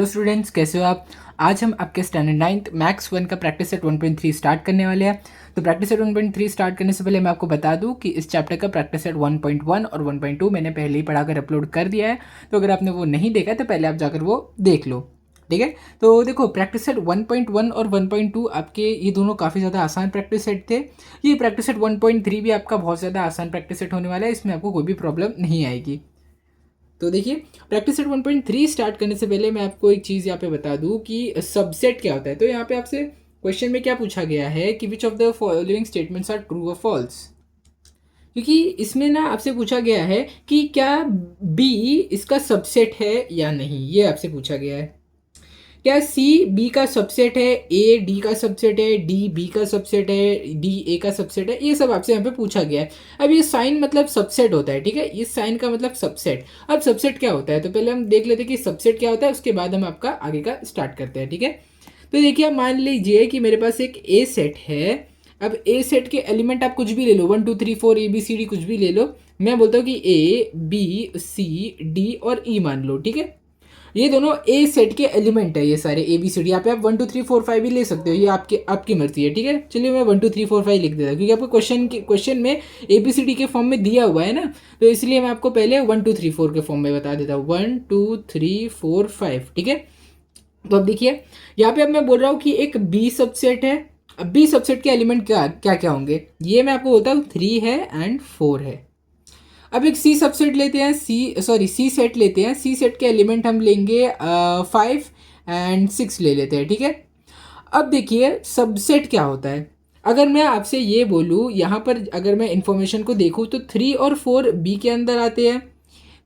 Hello students, कैसे हो आप। आज हम आपके स्टैंडर्ड 9th मैथ्स 1 का प्रैक्टिस सेट 1.3 स्टार्ट करने वाले हैं। तो प्रैक्टिस सेट 1.3 स्टार्ट करने से पहले मैं आपको बता दूं कि इस चैप्टर का प्रैक्टिस सेट 1.1 और 1.2 मैंने पहले ही पढ़ाकर अपलोड कर दिया है। तो अगर आपने वो नहीं देखा तो पहले आप जाकर वो देख लो, ठीक है। तो देखो, प्रैक्टिस सेट 1.1 और 1.2 आपके ये दोनों काफ़ी ज़्यादा आसान प्रैक्टिस सेट थे। ये प्रैक्टिस सेट 1.3 भी आपका बहुत ज़्यादा आसान प्रैक्टिस सेट होने वाला है, इसमें आपको कोई भी प्रॉब्लम नहीं आएगी। तो देखिए, प्रैक्टिस सेट 1.3 स्टार्ट करने से पहले मैं आपको एक चीज़ यहाँ पे बता दूं कि सबसेट क्या होता है। तो यहाँ पे आपसे क्वेश्चन में क्या पूछा गया है कि which of the following statements are true और फॉल्स। क्योंकि इसमें ना आपसे पूछा गया है कि क्या बी इसका सबसेट है या नहीं, ये आपसे पूछा गया है। क्या सी बी का सबसेट है, ए डी का सबसेट है, डी बी का सबसेट है, डी ए का सबसेट है, ये सब आपसे यहाँ पे पूछा गया है। अब ये साइन मतलब सबसेट होता है, ठीक है। इस साइन का मतलब सबसेट। अब सबसेट क्या होता है, तो पहले हम देख लेते हैं कि सबसेट क्या होता है, उसके बाद हम आपका आगे का स्टार्ट करते हैं, ठीक है। तो देखिए, आप मान लीजिए कि मेरे पास एक ए सेट है। अब ए सेट के एलिमेंट आप कुछ भी ले लो, 1 2 3 4 ABCD कुछ भी ले लो। मैं बोलता हूँ कि ए बी सी डी और ई मान लो, ठीक है। ये दोनों ए सेट के एलिमेंट है, ये सारे ABCD। यहाँ पे आप 1 2 3 4 5 भी ले सकते हो, ये आपकी मर्जी है, ठीक है। चलिए मैं 1 2 3 4 5 लिख देता हूँ, क्योंकि आपको क्वेश्चन में ABCD के फॉर्म में दिया हुआ है ना, तो इसलिए मैं आपको पहले 1 2 3 4 के फॉर्म में बता देता हूँ। 1 2 3 4 5, ठीक है। तो अब देखिए, यहाँ पे अब मैं बोल रहा हूँ कि एक बी सबसेट है। अब बी सबसेट के एलिमेंट क्या क्या क्या होंगे, ये मैं आपको बोलता हूँ 3 है एंड 4 है। अब एक सी सबसेट लेते हैं, सी सेट लेते हैं। सी सेट के एलिमेंट हम लेंगे 5 एंड 6 ले लेते हैं, ठीक है। अब देखिए, सबसेट क्या होता है। अगर मैं आपसे ये बोलूँ, यहाँ पर अगर मैं इंफॉर्मेशन को देखूँ तो 3 और 4 बी के अंदर आते हैं,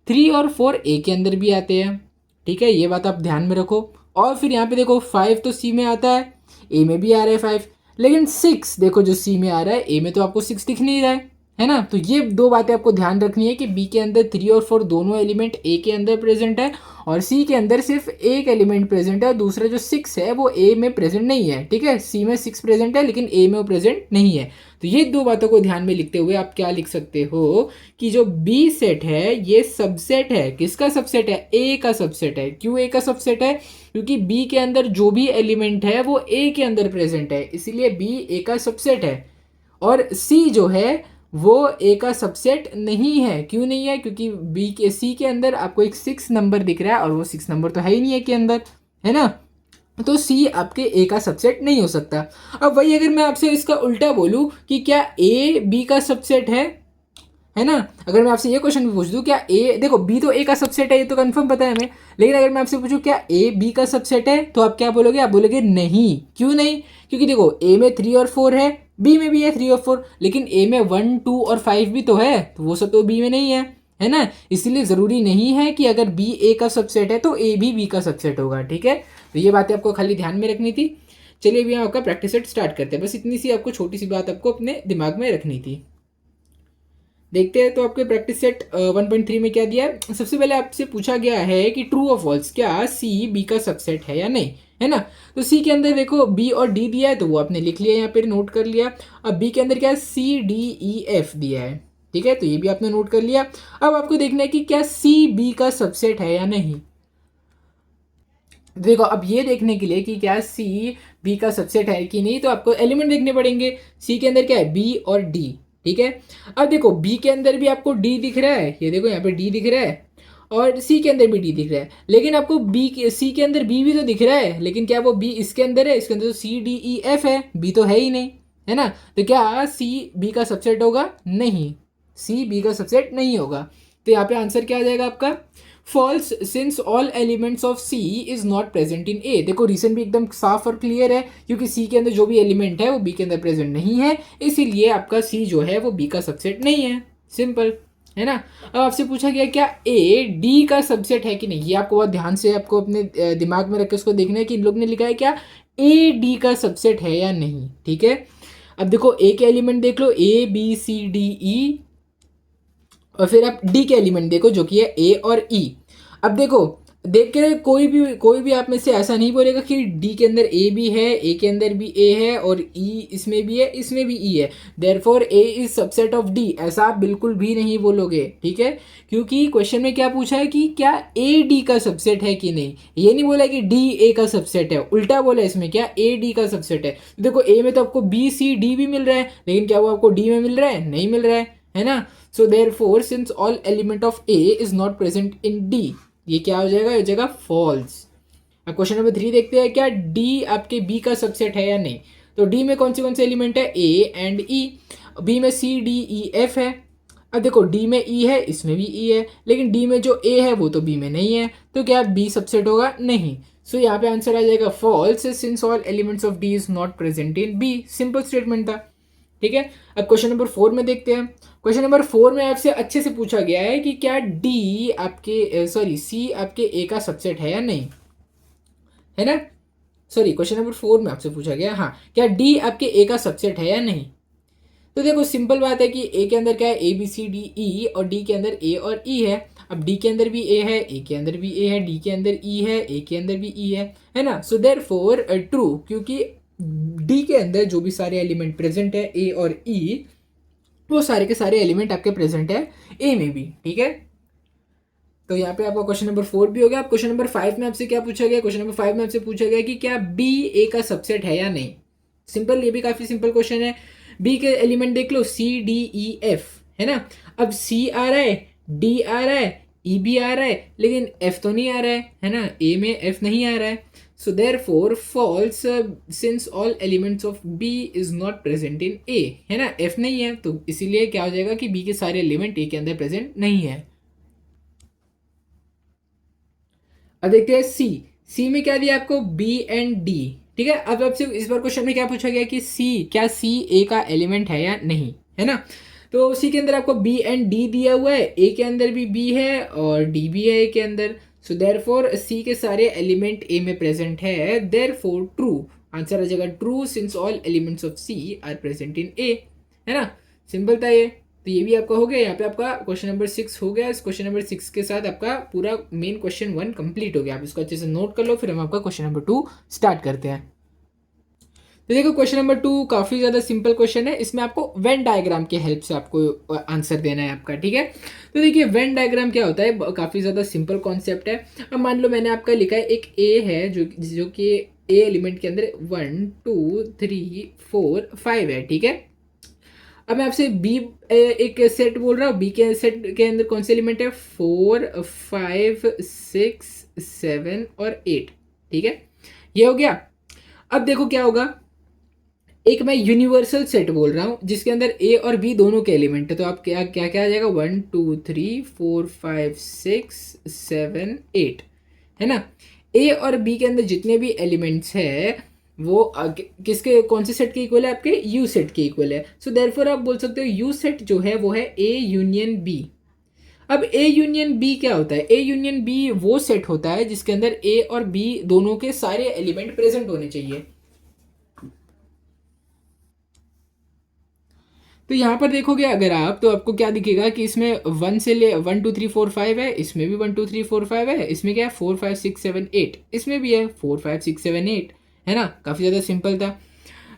3 और 4 ए के अंदर भी आते हैं, ठीक है। ये बात आप ध्यान में रखो। और फिर यहाँ पे देखो, 5 तो सी में आता है, ए में भी आ रहा है 5, लेकिन 6 देखो जो सी में आ रहा है, ए में तो आपको 6 दिख नहीं रहा है ना। तो ये दो बातें आपको ध्यान रखनी है कि बी के अंदर 3 और 4 दोनों एलिमेंट ए के अंदर प्रेजेंट है, और सी के अंदर सिर्फ एक एलिमेंट प्रेजेंट है, और दूसरा जो 6 है वो ए में प्रेजेंट नहीं है, ठीक है। सी में 6 प्रेजेंट है लेकिन ए में वो प्रेजेंट नहीं है। तो ये दो बातों को ध्यान में लिखते हुए आप क्या लिख सकते हो कि जो बी सेट है ये सबसेट है। किसका सबसेट है, ए का सबसेट है। क्यों ए का सबसेट है, क्योंकि बी के अंदर जो भी एलिमेंट है वो ए के अंदर प्रेजेंट है, इसलिए बी ए का सबसेट है। और सी जो है वो ए का सबसेट नहीं है। क्यों नहीं है, क्योंकि बी के सी के अंदर आपको एक 6 नंबर दिख रहा है, और वो 6 नंबर तो है ही नहीं ए के अंदर, है ना। तो सी आपके ए का सबसेट नहीं हो सकता। अब वही अगर मैं आपसे इसका उल्टा बोलूं कि क्या ए बी का सबसेट है ना। अगर मैं आपसे ये क्वेश्चन भी पूछ दूं, क्या ए, देखो बी तो ए का सबसेट है, ये तो कंफर्म पता है हमें, लेकिन अगर मैं आपसे पूछूं क्या ए बी का सबसेट है, तो आप क्या बोलोगे, आप बोलोगे नहीं। क्यों नहीं, क्योंकि देखो ए में 3 और 4 है, बी में भी है 3 और 4, लेकिन ए में 1 2 और 5 भी तो है, तो वो सब तो बी में नहीं है ना। इसलिए ज़रूरी नहीं है कि अगर बी ए का सबसेट है तो ए भी बी का सबसेट होगा, ठीक है। तो ये बातें आपको खाली ध्यान में रखनी थी। चलिए अभी हम आपका प्रैक्टिस सेट स्टार्ट करते हैं। बस इतनी सी आपको छोटी सी बात आपको अपने दिमाग में रखनी थी। देखते हैं तो आपके प्रैक्टिस सेट 1.3 में क्या दिया है। सबसे पहले आपसे पूछा गया है कि ट्रू और फॉल्स, क्या सी बी का सबसेट है या नहीं, है ना। तो सी के अंदर देखो बी और डी दिया है, तो वो आपने लिख लिया, यहाँ पे नोट कर लिया। अब बी के अंदर क्या है, सी डी ई एफ दिया है, ठीक है, तो ये भी आपने नोट कर लिया। अब आपको देखना है कि क्या सी बी का सबसेट है या नहीं। देखो, अब ये देखने के लिए कि क्या सी बी का सबसेट है कि नहीं, तो आपको एलिमेंट देखने पड़ेंगे। सी के अंदर क्या है, बी और डी, ठीक है। अब देखो बी के अंदर भी आपको डी दिख रहा है, ये देखो यहाँ पे डी दिख रहा है, और सी के अंदर भी डी दिख रहा है, लेकिन आपको सी के अंदर बी भी तो दिख रहा है, लेकिन क्या वो बी इसके अंदर है, इसके अंदर तो सी डी ई एफ है, बी तो है ही नहीं, है ना। तो क्या सी बी का सबसेट होगा, नहीं, सी बी का सबसेट नहीं होगा। तो यहाँ पे आंसर क्या आ जाएगा आपका, false, since all elements of C is not present in A. देखो रीजन भी एकदम साफ और क्लियर है, क्योंकि सी के अंदर जो भी एलिमेंट है वो बी के अंदर प्रेजेंट नहीं है, इसीलिए आपका सी जो है वो बी का सबसेट नहीं है, सिंपल, है ना। अब आपसे पूछा गया क्या ए डी का सबसेट है कि नहीं, ये आपको बहुत ध्यान से आपको अपने दिमाग में रख के उसको देखना है कि इन लोग ने लिखा है क्या ए डी का सबसेट है या नहीं, ठीक है। अब देखो ए के एलिमेंट देख लो, A B C D E, और फिर आप डी के एलिमेंट देखो जो कि है ए और ई। अब देखो देख के कोई भी आप में से ऐसा नहीं बोलेगा कि डी के अंदर ए भी है, ए के अंदर भी ए है और ई इसमें भी है, इसमें भी ई है, therefore A is subset of D, ऐसा आप बिल्कुल भी नहीं बोलोगे। ठीक है, क्योंकि क्वेश्चन में क्या पूछा है कि क्या ए डी का सबसेट है कि नहीं, ये नहीं बोला कि डी ए का सबसेट है, उल्टा बोला इसमें क्या ए डी का सबसेट है। देखो ए में तो आपको बी सी डी भी मिल रहा है, लेकिन क्या वो आपको डी में मिल रहा है, नहीं मिल रहा है ना। So therefore since all element of A is not present in D, ये क्या हो जाएगा, हो जाएगा फॉल्स। अब क्वेश्चन नंबर 3 देखते हैं, क्या डी आपके बी का सबसेट है या नहीं। तो डी में कौन से एलिमेंट है, ए एंड ई, बी में सी डी ई एफ है। अब देखो डी में ई है, इसमें भी ई है, लेकिन डी में जो ए है वो तो बी में नहीं है, तो क्या बी सबसेट होगा, नहीं। सो यहाँ पे आंसर आ जाएगा false since all elements of D is not present in B, simple statement था। ठीक है, अब क्वेश्चन नंबर 4 में देखते हैं। क्वेश्चन नंबर 4 में आपसे अच्छे से पूछा गया है कि क्या डी आपके सी आपके ए का सबसेट है या नहीं, है ना। सॉरी, क्वेश्चन नंबर 4 में आपसे पूछा गया, हाँ, क्या डी आपके ए का सबसेट है या नहीं। तो देखो सिंपल बात है कि ए के अंदर क्या है, A B C D E, और डी के अंदर ए और ई है। अब डी के अंदर भी ए है, ए के अंदर भी ए है, डी के अंदर ई है, ए के अंदर भी ई है ना। सो देयरफॉर ट्रू, क्योंकि डी के अंदर जो भी सारे एलिमेंट प्रेजेंट है ए और ई, वो सारे के सारे एलिमेंट आपके प्रेजेंट है ए में भी। ठीक है, तो यहाँ पे आपका क्वेश्चन नंबर 4 भी हो गया। अब क्वेश्चन नंबर 5 में आपसे क्या पूछा गया, क्वेश्चन नंबर 5 में आपसे पूछा गया कि क्या बी ए का सबसेट है या नहीं। सिंपल, ये भी काफी सिंपल क्वेश्चन है। बी के एलिमेंट देख लो, सी डी ई एफ, है ना। अब सी आ रहा है, डी आ रहा है, ई भी आ रहा है, लेकिन एफ तो नहीं आ रहा है ना, ए में एफ नहीं आ रहा है। So therefore false since all elements of B is not present in A, है ना, एफ नहीं है, तो इसीलिए क्या हो जाएगा कि बी के सारे एलिमेंट ए के अंदर प्रेजेंट नहीं है। अब देखते हैं सी में क्या दिया आपको, बी एंड डी। ठीक है, अब आपसे इस बार क्वेश्चन में क्या पूछा गया कि क्या सी ए का एलिमेंट है या नहीं, है ना। तो सी के अंदर आपको बी एंड डी दिया हुआ है, ए के अंदर भी बी है और डी भी है ए के अंदर। सो देयरफॉर सी के सारे एलिमेंट ए में प्रेजेंट है, देयरफॉर ट्रू, आंसर आ जाएगा true since all elements of C are present in A, है ना। सिंपल था ये, तो ये भी आपका हो गया। यहाँ पे आपका क्वेश्चन नंबर 6 हो गया। इस क्वेश्चन नंबर 6 के साथ आपका पूरा मेन क्वेश्चन 1 कंप्लीट हो गया। आप इसको अच्छे से नोट कर लो, फिर हम आपका क्वेश्चन नंबर 2 स्टार्ट करते हैं। तो देखो क्वेश्चन नंबर 2 काफ़ी ज़्यादा सिंपल क्वेश्चन है। इसमें आपको वेन डायग्राम की हेल्प से आपको आंसर देना है आपका। ठीक है, तो देखिए वेन डायग्राम क्या होता है, काफ़ी ज़्यादा सिंपल कॉन्सेप्ट है। अब मान लो मैंने आपका लिखा है एक ए है, जो कि ए एलिमेंट के अंदर 1 2 3 4 5 है। ठीक है, अब मैं आपसे बी एक सेट बोल रहा हूँ, बी के सेट के अंदर कौन से एलिमेंट है, 4 5 6 7 और 8। ठीक है, ये हो गया। अब देखो क्या होगा, एक मैं यूनिवर्सल सेट बोल रहा हूँ जिसके अंदर ए और बी दोनों के एलिमेंट है। तो आप क्या क्या क्या आ जाएगा, 1 2 3 4 5 6 7 8, है ना। ए और बी के अंदर जितने भी एलिमेंट्स है वो किसके कौन से सेट के इक्वल है, आपके यू सेट के इक्वल है। सो देयरफॉर आप बोल सकते हो यू सेट जो है वो है ए यूनियन बी। अब ए यूनियन बी क्या होता है, ए यूनियन बी वो सेट होता है जिसके अंदर ए और बी दोनों के सारे एलिमेंट प्रेजेंट होने चाहिए। तो यहाँ पर देखोगे अगर आप, तो आपको क्या दिखेगा कि इसमें 1 से ले 1 2 3 4 5 है, इसमें भी 1 2 3 4 5 है, इसमें क्या है 4 5 6 7 8, इसमें भी है 4 5 6 7 8, है ना। काफ़ी ज़्यादा सिंपल था।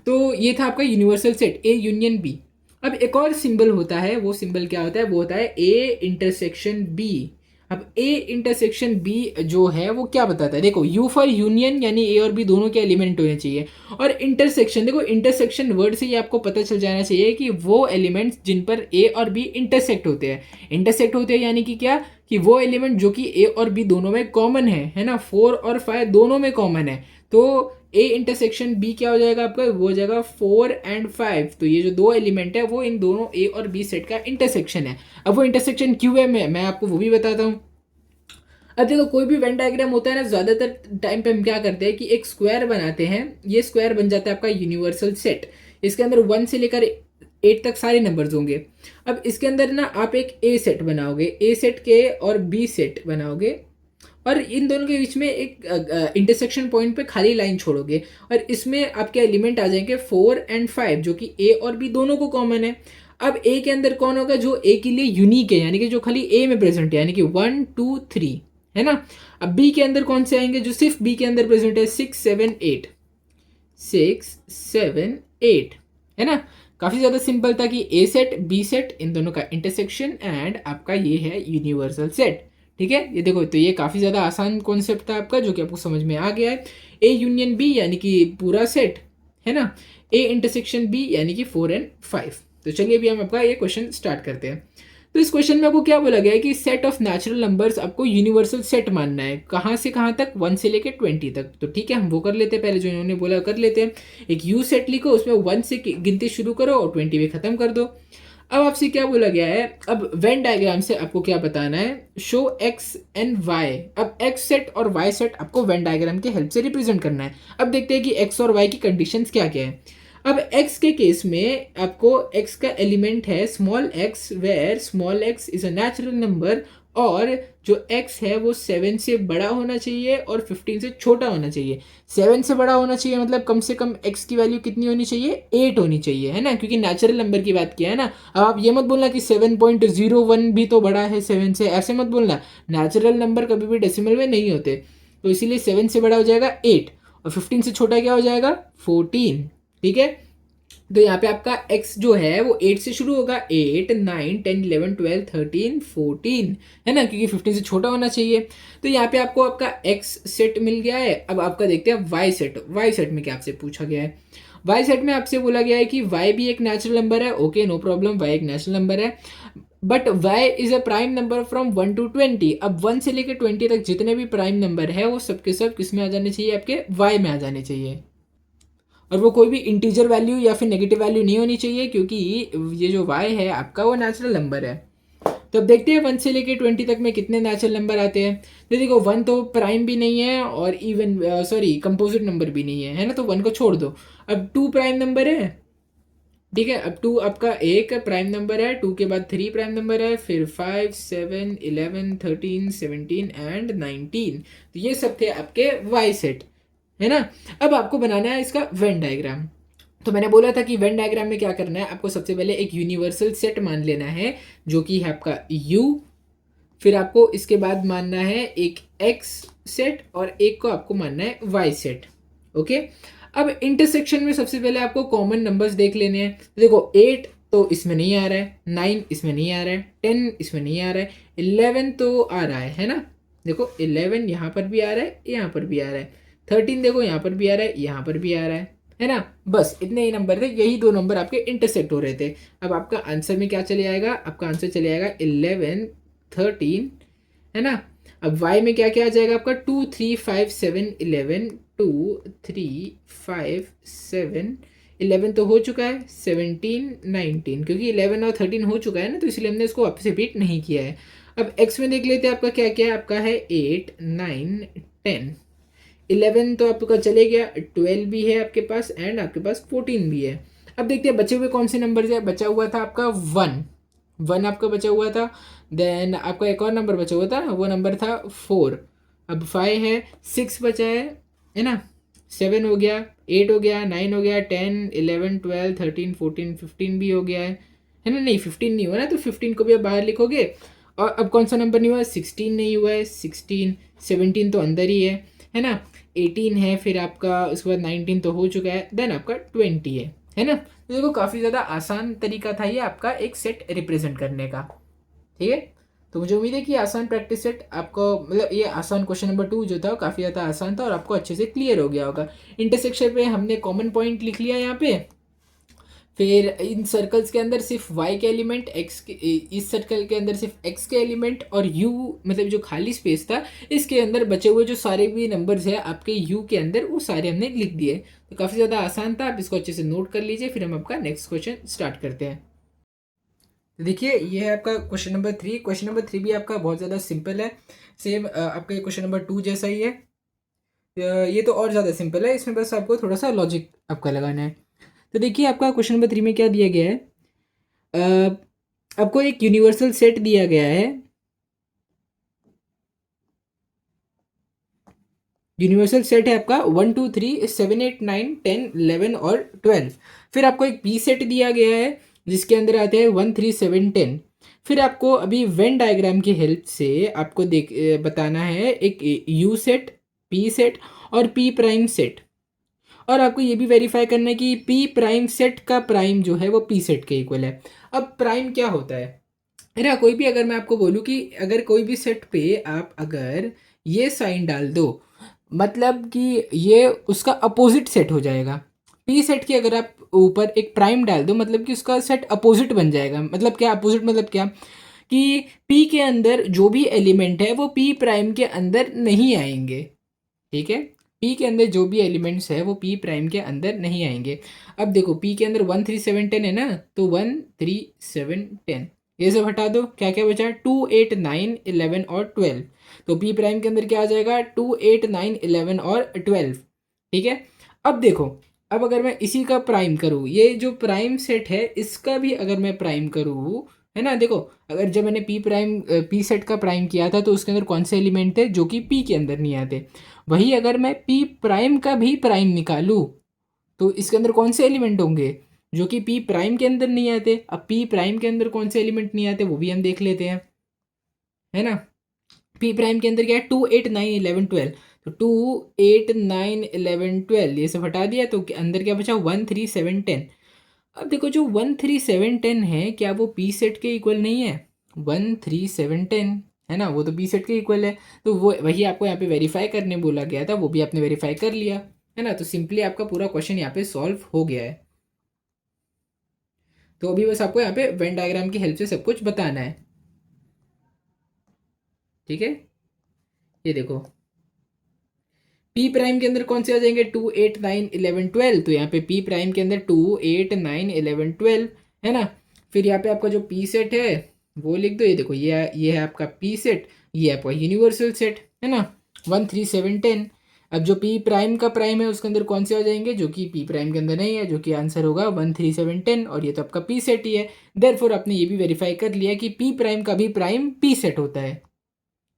तो ये था आपका universal set A union B. अब एक और सिंबल होता है, वो सिंबल क्या होता है, वो होता है ए इंटरसेक्शन बी। अब ए इंटरसेक्शन बी जो है वो क्या बताता है, देखो यू फॉर यूनियन यानी ए और बी दोनों के एलिमेंट होने चाहिए, और इंटरसेक्शन, देखो इंटरसेक्शन वर्ड से ही आपको पता चल जाना चाहिए कि वो एलिमेंट्स जिन पर ए और बी इंटरसेक्ट होते हैं। इंटरसेक्ट होते हैं यानी कि क्या, कि वो एलिमेंट जो कि ए और बी दोनों में कॉमन है ना, 4 और 5 दोनों में कॉमन है। तो ए इंटरसेक्शन बी क्या हो जाएगा आपका, वो हो जाएगा 4 एंड 5। तो ये जो दो एलिमेंट है वो इन दोनों ए और बी सेट का इंटरसेक्शन है। अब वो इंटरसेक्शन क्यों है मैं आपको वो भी बताता हूँ। अब देखो कोई भी वेन डायग्राम होता है ना, ज़्यादातर टाइम पे हम क्या करते हैं कि एक स्क्वायर बनाते हैं, ये स्क्वायर बन जाता है आपका यूनिवर्सल सेट। इसके अंदर 1 से लेकर 8 तक सारे नंबर्स होंगे। अब इसके अंदर ना आप एक ए सेट बनाओगे, ए सेट के और बी सेट बनाओगे, और इन दोनों के बीच में एक इंटरसेक्शन पॉइंट पे खाली लाइन छोड़ोगे, और इसमें आपके एलिमेंट आ जाएंगे 4 एंड 5 जो कि ए और बी दोनों को कॉमन है। अब ए के अंदर कौन होगा, जो ए के लिए यूनिक है, यानी कि जो खाली ए में प्रेजेंट है, यानी कि 1 2 3, है ना। अब बी के अंदर कौन से आएंगे जो सिर्फ बी के अंदर प्रेजेंट है, 6 7 8, 6 7 8, है ना। काफी ज्यादा सिंपल था कि ए सेट बी सेट इन दोनों का इंटरसेक्शन एंड आपका ये है यूनिवर्सल सेट। ठीक है, ये देखो, तो ये काफी ज्यादा आसान कॉन्सेप्ट था आपका जो कि आपको समझ में आ गया है। ए यूनियन बी यानी कि पूरा सेट, है ना। ए इंटरसेक्शन बी यानी कि 4 and 5। तो चलिए अभी हम आपका ये क्वेश्चन स्टार्ट करते हैं। तो इस क्वेश्चन में आपको क्या बोला गया है कि सेट ऑफ नेचुरल नंबर्स आपको यूनिवर्सल सेट मानना है। कहाँ से कहाँ तक, 1 से लेकर 20 तक। तो ठीक है, हम वो कर लेते हैं, पहले जो इन्होंने बोला कर लेते हैं। एक यू सेट लिखो, उसमें 1 से गिनती शुरू करो और 20 पे खत्म कर दो। अब आपसे क्या बोला गया है, अब वेन डायग्राम से आपको क्या बताना है, शो एक्स एंड वाई। अब एक्स सेट और वाई सेट आपको वेन डायग्राम की हेल्प से रिप्रेजेंट करना है। अब देखते हैं कि एक्स और वाई की कंडीशंस क्या क्या है। अब x के केस में आपको x का एलिमेंट है small x, where small x is a natural number, और जो x है वो 7 से बड़ा होना चाहिए और 15 से छोटा होना चाहिए। 7 से बड़ा होना चाहिए मतलब कम से कम x की वैल्यू कितनी होनी चाहिए, 8 होनी चाहिए, है ना, क्योंकि नेचुरल नंबर की बात किया है ना। अब आप ये मत बोलना कि 7.01 भी तो बड़ा है 7 से, ऐसे मत बोलना। नेचुरल नंबर कभी भी डेसिमल में नहीं होते, तो इसीलिए 7 से बड़ा हो जाएगा 8 और 15 से छोटा क्या हो जाएगा 14। ठीक है, तो यहाँ पे आपका x जो है वो 8 से शुरू होगा, 8 9 10 11 12 13 14, है ना, क्योंकि 15 से छोटा होना चाहिए। तो यहाँ पे आपको आपका x सेट मिल गया है। अब आपका देखते हैं y सेट। y सेट में क्या आपसे पूछा गया है, y सेट में आपसे बोला गया है कि y भी एक नेचुरल नंबर है। ओके, नो प्रॉब्लम, y एक नेचुरल नंबर है, but y is a prime number from 1 to 20। अब 1 से लेकर 20 तक जितने भी प्राइम नंबर है वो सबके सब किस में आ जाने चाहिए, आपके y में आ जाने चाहिए। और वो कोई भी इंटीजर वैल्यू या फिर नेगेटिव वैल्यू नहीं होनी चाहिए, क्योंकि ये जो y है आपका वो नेचुरल नंबर है। तो अब देखते हैं 1 से लेके 20 तक में कितने नेचुरल नंबर आते हैं। तो देखो 1 तो प्राइम भी नहीं है और इवन सॉरी कंपोजिट नंबर भी नहीं है ना, तो 1 को छोड़ दो। अब 2 प्राइम नंबर है, ठीक है। अब 2 आपका एक प्राइम नंबर है, 2 के बाद 3 प्राइम नंबर है, फिर 5 7 11 13 17 एंड 19। तो ये सब थे आपके वाई सेट, है ना। अब आपको बनाना है इसका वेन डायग्राम। तो मैंने बोला था कि वेन डायग्राम में क्या करना है, आपको सबसे पहले एक यूनिवर्सल सेट मान लेना है जो कि है आपका U। फिर आपको इसके बाद मानना है एक X सेट और एक को आपको मानना है Y सेट। ओके, अब इंटरसेक्शन में सबसे पहले आपको कॉमन नंबर्स देख लेने हैं। देखो 8 तो इसमें नहीं आ रहा है, 9 इसमें नहीं आ रहा है, 10 इसमें नहीं आ रहा है, 11 तो आ रहा है ना। देखो 11 यहाँ पर भी आ रहा है, यहाँ पर भी आ रहा है, 13 देखो यहाँ पर भी आ रहा है, यहाँ पर भी आ रहा है ना। बस इतने ही नंबर थे, यही दो नंबर आपके इंटरसेक्ट हो रहे थे। अब आपका आंसर में क्या चले आएगा, आपका आंसर चले आएगा 11 13, है ना। अब y में क्या क्या आ जाएगा आपका 2 3 5 7 11, 2 3 5 7 11 तो हो चुका है, 17 19, क्योंकि 11 और 13 हो चुका है ना, तो इसलिए हमने इसको वापस रिपीट नहीं किया है। अब x में देख लेते हैं आपका क्या क्या है, आपका है 8 9 10, 11 तो आपका चले गया, 12 भी है आपके पास एंड आपके पास 14 भी है। अब देखते हैं बचे हुए कौन से नंबर है। बचा हुआ था आपका 1 आपका बचा हुआ था, देन आपका एक और नंबर बचा हुआ था, वो नंबर था 4। अब 5 है, 6 बचा है ना, 7 हो गया, 8 हो गया, 9 हो गया, 10 11 12 13 14 15 भी हो गया है ना। नहीं 15 नहीं हुआ ना, तो 15 को भी आप बाहर लिखोगे। और अब कौन सा नंबर नहीं हुआ है, 16 नहीं हुआ है, 16 17 तो अंदर ही है ना, 18 है, फिर आपका उसके बाद 19 तो हो चुका है, देन आपका 20 है ना। तो देखो काफ़ी ज़्यादा आसान तरीका था ये आपका एक सेट रिप्रेजेंट करने का। ठीक है, तो मुझे उम्मीद है कि आसान प्रैक्टिस सेट आपको, मतलब ये आसान क्वेश्चन नंबर 2 जो था काफ़ी ज़्यादा आसान था और आपको अच्छे से क्लियर हो गया होगा। इंटरसेक्शन पे हमने कॉमन पॉइंट लिख लिया यहाँ पे, फिर इन सर्कल्स के अंदर सिर्फ y के एलिमेंट, x के, इस सर्कल के अंदर सिर्फ x के एलिमेंट और u मतलब जो खाली स्पेस था इसके अंदर बचे हुए जो सारे भी नंबर्स है आपके u के अंदर वो सारे हमने लिख दिए। तो काफ़ी ज़्यादा आसान था, आप इसको अच्छे से नोट कर लीजिए। फिर हम आपका नेक्स्ट क्वेश्चन स्टार्ट करते हैं। तो देखिए ये है आपका क्वेश्चन नंबर 3। क्वेश्चन नंबर 3 भी आपका बहुत ज़्यादा सिंपल है, सेम आपका क्वेश्चन नंबर 2 जैसा ही है। ये तो और ज़्यादा सिंपल है, इसमें बस आपको थोड़ा सा लॉजिक आपका लगाना है। तो देखिए आपका क्वेश्चन नंबर 3 में क्या दिया गया है, आपको एक यूनिवर्सल सेट दिया गया है। यूनिवर्सल सेट है आपका 1 2 3 7 8 9 10 11 और 12। फिर आपको एक बी सेट दिया गया है जिसके अंदर आते हैं 1 3 7 10। फिर आपको अभी वेन डायग्राम की हेल्प से आपको बताना है एक यू सेट, पी सेट और पी प्राइम सेट, और आपको ये भी वेरीफाई करना है कि पी प्राइम सेट का प्राइम जो है वो पी सेट के इक्वल है। अब प्राइम क्या होता है, है ना, कोई भी अगर मैं आपको बोलूँ कि अगर कोई भी सेट पे आप अगर ये साइन डाल दो, मतलब कि ये उसका अपोजिट सेट हो जाएगा। पी सेट की अगर आप ऊपर एक प्राइम डाल दो, मतलब कि उसका सेट अपोजिट बन जाएगा। मतलब क्या अपोजिट, मतलब क्या कि पी के अंदर जो भी एलिमेंट है वो पी प्राइम के अंदर नहीं आएंगे। ठीक है, पी के अंदर जो भी एलिमेंट्स है वो पी प्राइम के अंदर नहीं आएंगे। अब देखो पी के अंदर 1 3 7 10 है ना, तो 1 3 7 10 ये सब हटा दो, क्या क्या बचा, 2 8 9 11 और 12। तो पी प्राइम के अंदर क्या आ जाएगा, 2 8 9 11 और 12। ठीक है, अब देखो, अब अगर मैं इसी का प्राइम करूँ, ये जो प्राइम सेट है इसका भी अगर मैं प्राइम करूँ, है ना, देखो अगर जब मैंने पी सेट का प्राइम किया था तो उसके अंदर कौन से एलिमेंट थे जो कि पी के अंदर नहीं आते। वही अगर मैं पी प्राइम का भी प्राइम निकालूं तो इसके अंदर कौन से एलिमेंट होंगे जो कि पी प्राइम के अंदर नहीं आते। अब पी प्राइम के अंदर कौन से एलिमेंट नहीं आते वो भी हम देख लेते हैं, है ना। पी प्राइम के अंदर क्या है, 2 8 9 11 12। तो 2 8 9 11 12 ये सब हटा दिया तो अंदर क्या बचा, 1 3 7 10। अब देखो जो 1 3 7 10 है क्या वो पी सेट के इक्वल नहीं है, 1 3 7 10, है ना, वो तो पी सेट के इक्वल है। तो वो वही आपको यहाँ पे वेरीफाई करने बोला गया था, वो भी आपने वेरीफाई कर लिया, है ना। तो सिंपली आपका पूरा क्वेश्चन यहाँ पे सॉल्व हो गया है। तो अभी बस आपको यहाँ पे वेन डायग्राम की हेल्प से सब कुछ बताना है। ठीक है, ये देखो पी प्राइम के अंदर कौन से आ जाएंगे, 2 8 9 11 12। तो यहाँ पे पी प्राइम के अंदर 2 8 9 11 12, है ना। फिर यहाँ पे आपका जो पी सेट है वो लिख दो, ये देखो ये है आपका पी सेट, ये आपका यूनिवर्सल सेट, है ना, 1 3 7 10। अब जो पी प्राइम का प्राइम है उसके अंदर कौन से आ जाएंगे जो कि पी प्राइम के अंदर नहीं है, जो कि आंसर होगा 1 3 7 10, और ये तो आपका पी सेट ही है। देयरफॉर आपने ये भी वेरीफाई कर लिया कि पी प्राइम का भी प्राइम पी सेट होता है।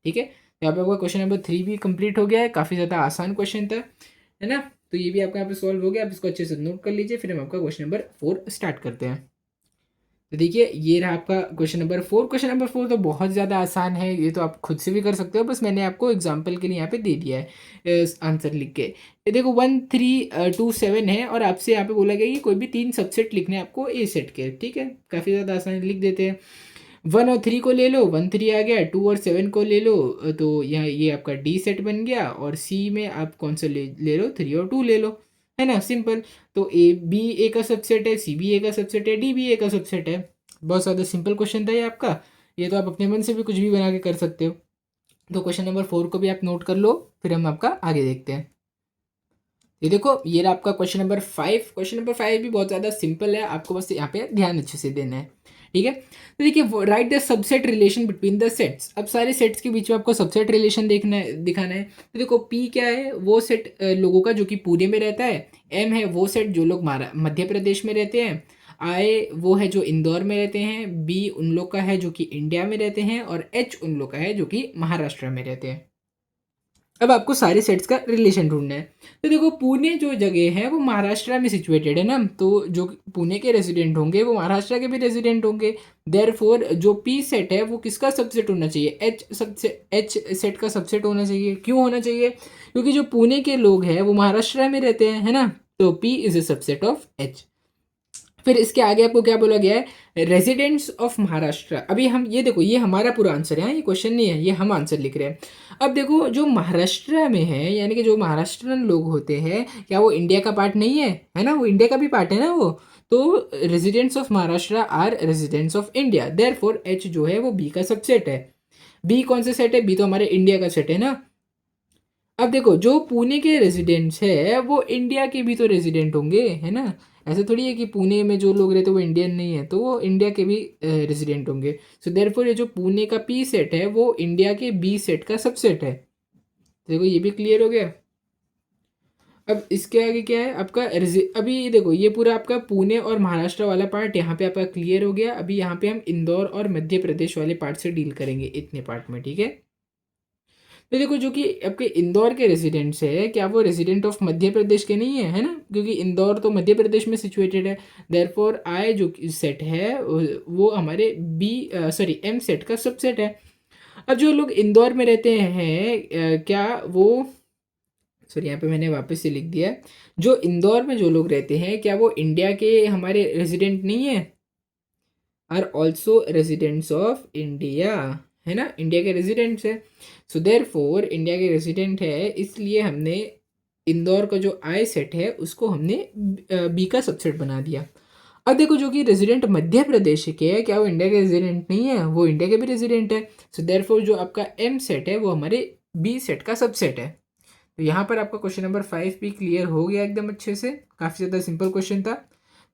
ठीक है, यहाँ पे आपका क्वेश्चन नंबर 3 भी कंप्लीट हो गया है, काफ़ी ज़्यादा आसान क्वेश्चन था, है ना। तो ये भी आपका यहाँ पे सॉल्व हो गया, आप इसको अच्छे से नोट कर लीजिए, फिर हम आपका क्वेश्चन नंबर 4 स्टार्ट करते हैं। तो देखिए ये रहा आपका क्वेश्चन नंबर 4। क्वेश्चन नंबर 4 तो बहुत ज़्यादा आसान है, ये तो आप खुद से भी कर सकते हो, बस मैंने आपको एग्जाम्पल के लिए यहाँ पे दे दिया है आंसर लिख के। ये देखो 1 3 2 7 है और आपसे यहाँ पे बोला गया कि कोई भी 3 सबसेट लिखने हैं आपको ए सेट के। ठीक है, काफ़ी ज़्यादा आसान लिख देते हैं। 1 और 3 को ले लो, 1 3 आ गया, 2 और 7 को ले लो, तो यहाँ ये आपका डी सेट बन गया, और सी में आप कौन सा ले लो, 3 और 2 ले लो, है ना, सिंपल। तो ए बी ए का सबसेट है, सी भी ए का सबसेट है, डी भी ए का सबसेट है। बहुत ज़्यादा सिंपल क्वेश्चन था ये आपका, ये तो आप अपने मन से भी कुछ भी बना के कर सकते हो। तो क्वेश्चन नंबर 4 को भी आप नोट कर लो, फिर हम आपका आगे देखते हैं। ये देखो ये रहा आपका क्वेश्चन नंबर 5। क्वेश्चन नंबर 5 भी बहुत ज़्यादा सिंपल है, आपको बस यहाँ पे ध्यान अच्छे से देना है। ठीक है, तो देखिए right the subset relation between the sets. अब सारे सेट्स के बीच में आपको सबसेट रिलेशन दिखाना है। तो देखो पी क्या है, वो सेट लोगों का जो कि पुणे में रहता है। एम है वो सेट जो लोग मध्य प्रदेश में रहते हैं। आई वो है जो इंदौर में रहते हैं। बी उन लोग का है जो कि इंडिया में रहते हैं, और एच उन लोग का है जो कि महाराष्ट्र में रहते हैं। अब आपको सारे सेट्स का रिलेशन ढूंढना है। तो देखो पुणे जो जगह है वो महाराष्ट्र में सिचुएटेड है ना, तो जो पुणे के रेजिडेंट होंगे वो महाराष्ट्र के भी रेजिडेंट होंगे। देयरफॉर जो पी सेट है वो किसका सबसेट होना चाहिए, एच सेट का सबसेट होना चाहिए। क्यों होना चाहिए, क्योंकि जो पुणे के लोग हैं वो महाराष्ट्र में रहते हैं, है ना। तो P is a subset of H. फिर इसके आगे आपको क्या बोला गया है, रेजिडेंट्स ऑफ महाराष्ट्र। अभी हम ये देखो ये हमारा पूरा आंसर है, ये क्वेश्चन नहीं है, ये हम आंसर लिख रहे हैं। अब देखो जो महाराष्ट्र में है, यानी कि जो महाराष्ट्रन लोग होते हैं, क्या वो इंडिया का पार्ट नहीं है ना, वो इंडिया का भी पार्ट है ना वो। तो residents of Maharashtra are residents of India, therefore H जो है वो बी का सबसेट है। बी कौन सा सेट है, बी तो हमारे इंडिया का सेट है ना। अब देखो जो पुणे के रेजिडेंट्स है वो इंडिया के भी तो रेजिडेंट होंगे, है ना। ऐसा थोड़ी है कि पुणे में जो लोग रहते हैं वो इंडियन नहीं है, तो वो इंडिया के भी रेजिडेंट होंगे। सो देयरफॉर ये जो पुणे का पी सेट है वो इंडिया के बी सेट का सबसेट है। देखो ये भी क्लियर हो गया। अब इसके आगे क्या है आपका अभी ये देखो ये पूरा आपका पुणे और महाराष्ट्र वाला पार्ट यहाँ पे आपका क्लियर हो गया। अभी यहाँ पे हम इंदौर और मध्य प्रदेश वाले पार्ट से डील करेंगे इतने पार्ट में, ठीक है। तो देखो जो कि आपके इंदौर के रेजिडेंट्स है, क्या वो रेजिडेंट ऑफ मध्य प्रदेश के नहीं है, है ना, क्योंकि इंदौर तो मध्य प्रदेश में सिचुएटेड है। देयरफॉर आई जो सेट है वो हमारे बी सॉरी एम सेट का सबसेट है। अब जो लोग इंदौर में रहते हैं क्या वो, सॉरी यहाँ पे मैंने वापस से लिख दिया है, जो इंदौर में जो लोग रहते हैं क्या वो इंडिया के हमारे रेजिडेंट नहीं है, are also residents of India, है ना, इंडिया के रेजिडेंट्स है। सो देयर फोर इंडिया के रेजिडेंट है, इसलिए हमने इंदौर का जो आई सेट है उसको हमने बी का सबसेट बना दिया। अब देखो जो कि रेजिडेंट मध्य प्रदेश के है, क्या वो इंडिया के रेजिडेंट नहीं है, वो इंडिया के भी रेजिडेंट है। सो देयर फोर जो आपका एम सेट है वो हमारे बी सेट का सबसेट है। तो यहाँ पर आपका क्वेश्चन नंबर 5 भी क्लियर हो गया एकदम अच्छे से, काफ़ी ज़्यादा सिंपल क्वेश्चन था।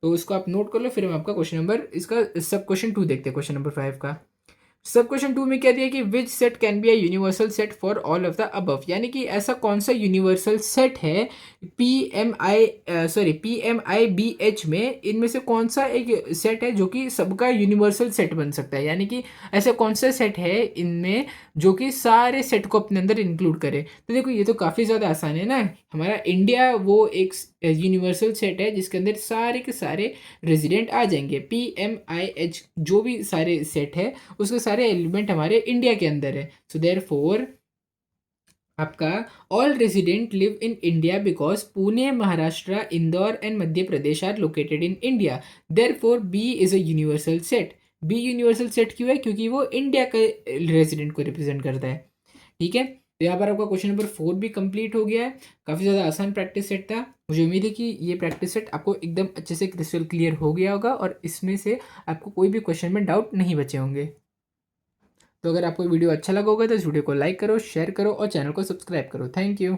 तो उसको आप नोट कर लो, फिर हम आपका क्वेश्चन नंबर इसका सब क्वेश्चन 2 देखते हैं, क्वेश्चन नंबर 5 का। सब क्वेश्चन 2 में क्या दिया कि which set can be a universal set for all of the above, यानी कि ऐसा कौन सा यूनिवर्सल सेट है PMI BH में, इनमें से कौन सा एक सेट है जो कि सबका यूनिवर्सल सेट बन सकता है, यानी कि ऐसा कौन सा सेट है इनमें जो कि सारे सेट को अपने अंदर इंक्लूड करे। तो देखो ये तो काफ़ी ज़्यादा आसान है ना, हमारा इंडिया वो एक यूनिवर्सल सेट है जिसके अंदर सारे के सारे रेजिडेंट आ जाएंगे। PMIH जो भी सारे सेट है उसके सारे एलिमेंट हमारे इंडिया के अंदर है। सो देयर फोर आपका all resident live in India because Pune, Maharashtra, Indore and Madhya Pradesh are located in India. Therefore B is a universal set. B universal set क्यों है, क्योंकि वो इंडिया के रेजिडेंट को रिप्रेजेंट करता है। ठीक है, तो यहाँ पर आपका क्वेश्चन नंबर 4 भी कंप्लीट हो गया है। काफ़ी ज़्यादा आसान प्रैक्टिस सेट था। मुझे उम्मीद है कि ये प्रैक्टिस सेट आपको एकदम अच्छे से क्रिस्टल क्लियर हो गया होगा और इसमें से आपको कोई भी क्वेश्चन में डाउट नहीं बचे होंगे। तो अगर आपको वीडियो अच्छा लगा होगा तो इस वीडियो को लाइक करो, शेयर करो और चैनल को सब्सक्राइब करो। Thank you.